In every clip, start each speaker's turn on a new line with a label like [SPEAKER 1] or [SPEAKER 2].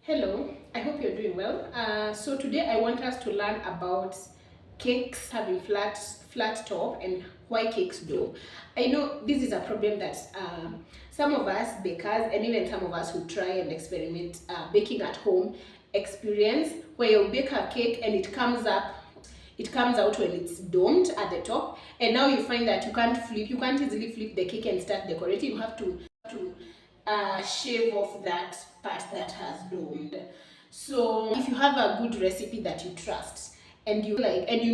[SPEAKER 1] Hello, I hope you're doing well. So today I want us to learn about cakes having flat top and why cakes do. I know this is a problem that some of us bakers and even some of us who try and experiment baking at home experience, where you bake a cake and it comes out when it's domed at the top, and now you find that you can't easily flip the cake and start decorating. You have to shave off that part that has domed. So if you have a good recipe that you trust and you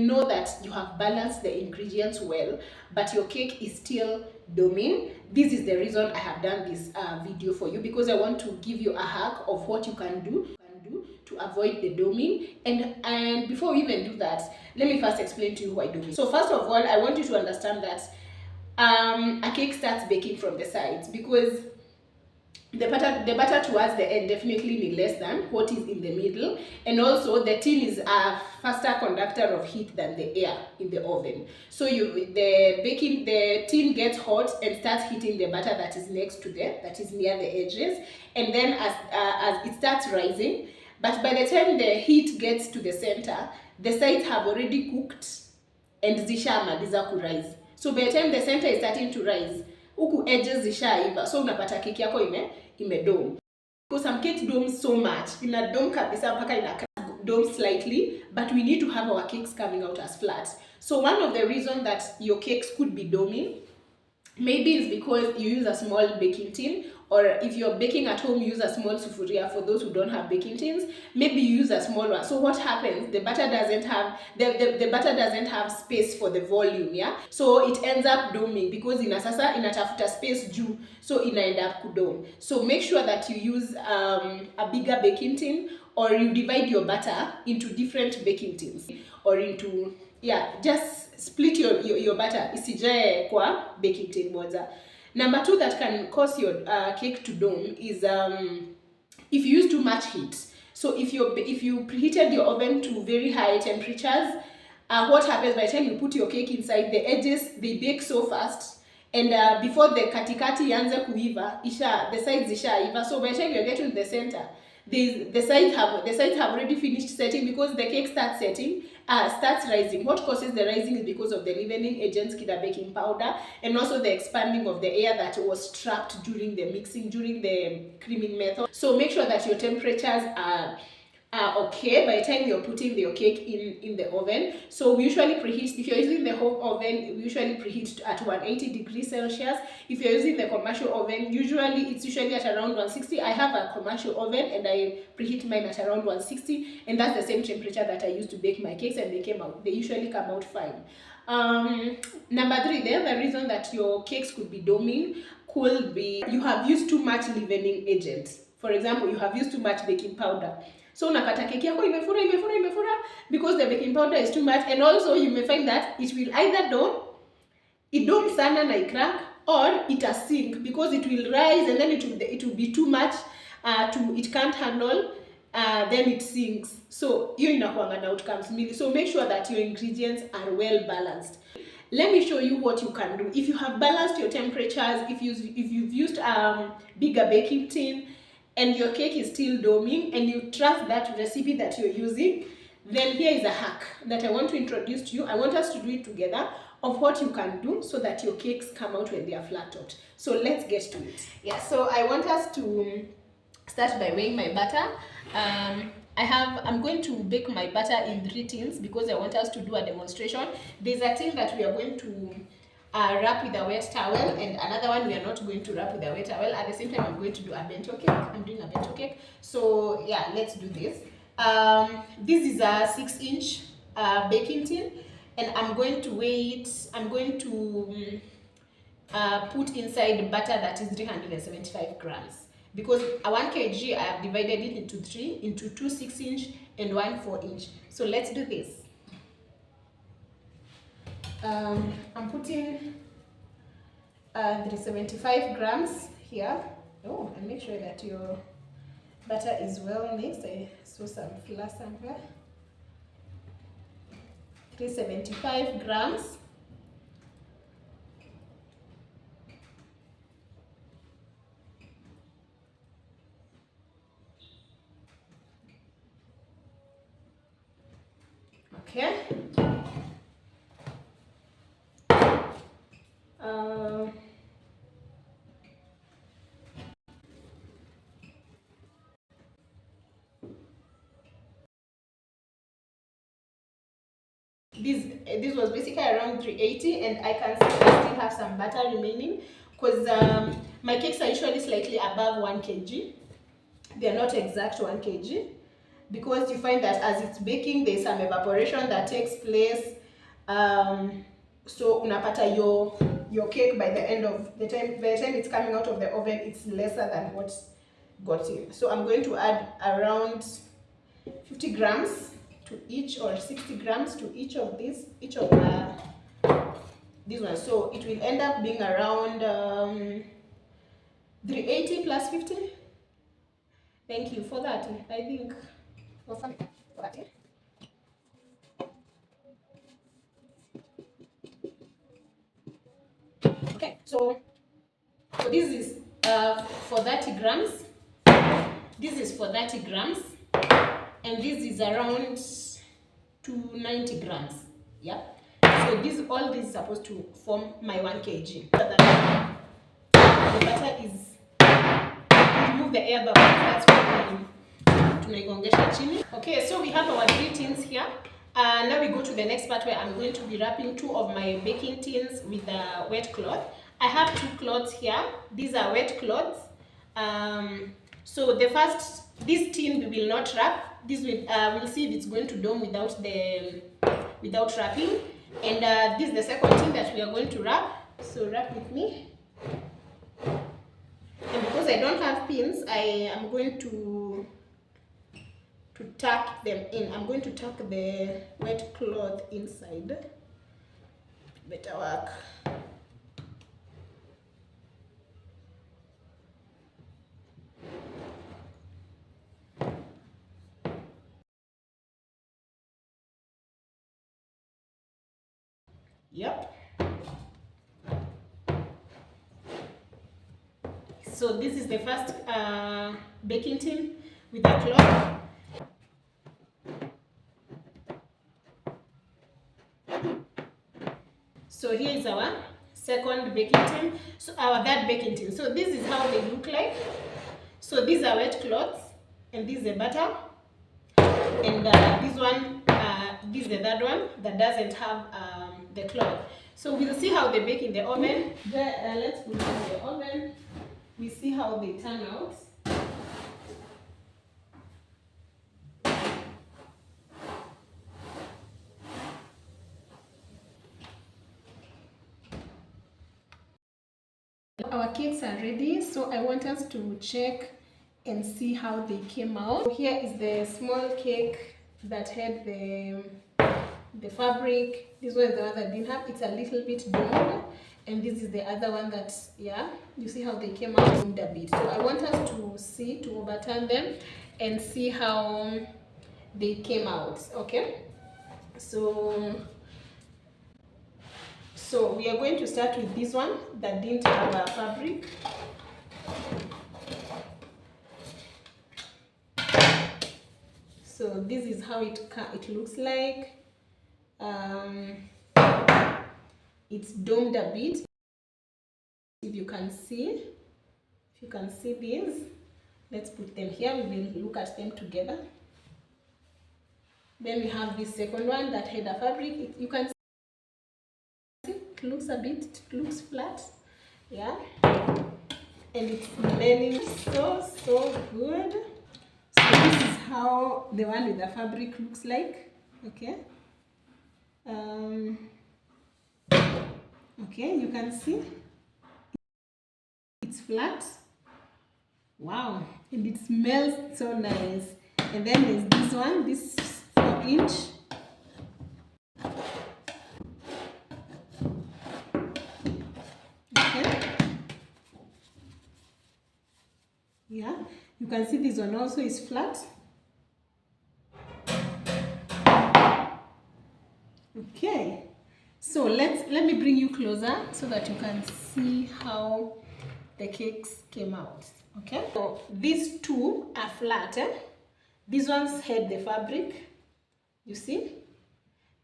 [SPEAKER 1] know that you have balanced the ingredients well, but your cake is still doming, this is the reason I have done this video for you, because I want to give you a hack of what you can do to avoid the doming. And before we even do that, let me first explain to you why doming. So first of all, I want you to understand that a cake starts baking from the sides, because the butter towards the end definitely need less than what is in the middle, and also the tin is a faster conductor of heat than the air in the oven. So the tin gets hot and starts heating the butter that is near the edges, and then as it starts rising, but by the time the heat gets to the center, the sides have already cooked and zishamaliza kurise. So by the time the center is starting to rise, huku edges zishaiva, so unapata keki yako imedome. Because some cakes dome so much, ina dome kabisa mpaka ina dome slightly, but we need to have our cakes coming out as flat. So one of the reasons that your cakes could be doming maybe is because you use a small baking tin, or if you're baking at home, use a small sufuria. For those who don't have baking tins, maybe you use a small one. So what happens, the butter doesn't have space for the volume, yeah, so it ends up doming because inatafuta space juu, so end up kudome. So make sure that you use a bigger baking tin, or you divide your butter into different baking tins, or into, yeah, just split your butter isijae kwa baking tin moja. Number two that can cause your cake to dome is if you use too much heat. So if you preheated your oven to very high temperatures, what happens by the time you put your cake inside, the edges, they bake so fast, and before the katikati ianze kuiva, the sides ishaiva. So by the time you get to the center, the sides have already finished setting, because the cake starts rising. What causes the rising is because of the leavening agents, kida baking powder, and also the expanding of the air that was trapped during the mixing, during the creaming method. So make sure that your temperatures are okay by the time you're putting your cake in the oven. So we usually preheat, if you're using the home oven, we usually preheat at 180 degrees Celsius. If you're using the commercial oven, it's usually at around 160. I have a commercial oven and I preheat mine at around 160, and that's the same temperature that I use to bake my cakes, and they usually come out fine. Number three, the other reason that your cakes could be doming could be you have used too much leavening agents. For example, you have used too much baking powder. So unapata keki yako imefura because the baking powder is too much, and also you may find that it will either dome sana na crack, or it will sink because it will rise and then it will be too much it can't handle, then it sinks. So hiyo inakuanga na outcomes mingi. So make sure that your ingredients are well balanced. Let me show you what you can do. If you have balanced your temperatures, if you've used bigger baking tin, and your cake is still doming, and you trust that recipe that you're using, then here is a hack that I want to introduce to you. I want us to do it together, of what you can do so that your cakes come out when they are flat topped. So let's get to it. Yeah, so I want us to start by weighing my butter. I'm going to bake my butter in 3 tins because I want us to do a demonstration. There's a tin that we are going to wrap with a wet towel, and another one we are not going to wrap with a wet towel. At the same time, I'm going to do a bento cake. I'm doing a bento cake. So yeah, let's do this. This is a 6-inch baking tin, and I'm going to weigh it. I'm going to put inside butter that is 375 grams. Because a 1 kg, I have divided it into 2 6-inch and 1 4-inch. So let's do this. I'm putting 375 grams here. Oh, and make sure that your butter is well mixed. I saw some flour somewhere. 375 grams. Okay. This was basically around 380, and I can see I still have some butter remaining, because my cakes are usually slightly above 1 kg. They are not exact 1 kg, because you find that as it's baking there's some evaporation that takes place. So unapata your cake by the end of the time, by the time it's coming out of the oven, it's lesser than what got in. So I'm going to add around 50 grams to each, or 60 grams to each of these, these ones. So it will end up being around 380 plus 50. Thank you for that. I think for that. Okay, so this is for 30 grams. This is for 30 grams, and this is around 290 grams. Yeah. So this, all this is supposed to form my 1 kg. The butter is, remove the air bubble. That's what tunaigongesha chini. Okay, so we have our 3 tins here. Now we go to the next part where I'm going to be wrapping 2 of my baking tins with a wet cloth. I have 2 cloths here. These are wet cloths. So the first, this tin we will not wrap. This will we'll see if it's going to dome without wrapping. And this is the second tin that we are going to wrap. So wrap with me. And because I don't have pins, I am going to tuck them in. I'm going to tuck the wet cloth inside. Better work. Yep. So this is the first baking tin with the cloth. So here is our second baking tin. So our third baking tin. So this is how they look like. So these are wet cloths, and this is the butter. And this one, this is the third one that doesn't have the cloth. So we'll see how they bake in the oven. Let's put them in the oven. We see how they turn out. Our cakes are ready, so I want us to check and see how they came out. So here is the small cake that had the fabric. This one is the one that didn't have. It's a little bit domed, and this is the other one that, yeah, you see how they came out a bit. So I want us to overturn them and see how they came out. Okay, so we are going to start with this one that didn't have a fabric. So this is how it looks like. It's domed a bit. If you can see these, let's put them here. We will look at them together. Then we have this second one that had a fabric. You can see it looks flat, yeah, and it's smelling so good. So this is how the one with the fabric looks like. Okay. Okay, you can see it's flat. Wow, and it smells so nice. And then there's this one, this 4-inch. Okay. Yeah, you can see this one also is flat. Okay, so let me bring you closer so that you can see how the cakes came out. Okay, so these two are flat. These ones had the fabric, you see,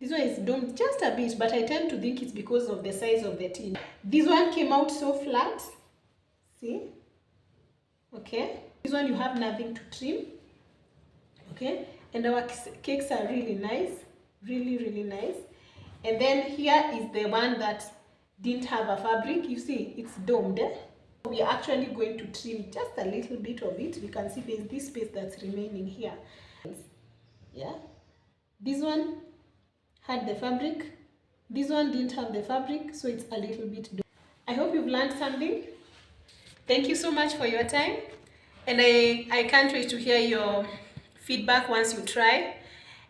[SPEAKER 1] This one is domed just a bit, but I tend to think it's because of the size of the tin. This one came out so flat. See? Okay. This one you have nothing to trim. Okay. And our cakes are really nice. Really, really nice. And then here is the one that didn't have a fabric. You see, it's domed. We are actually going to trim just a little bit of it. You can see there's this space that's remaining here. Yeah. This one had the fabric. This one didn't have the fabric, so it's a little bit domed. I hope you've learned something. Thank you so much for your time. And I can't wait to hear your feedback once you try.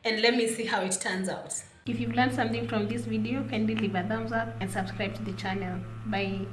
[SPEAKER 1] And let me see how it turns out. If you've learned something from this video, kindly leave a thumbs up and subscribe to the channel. Bye.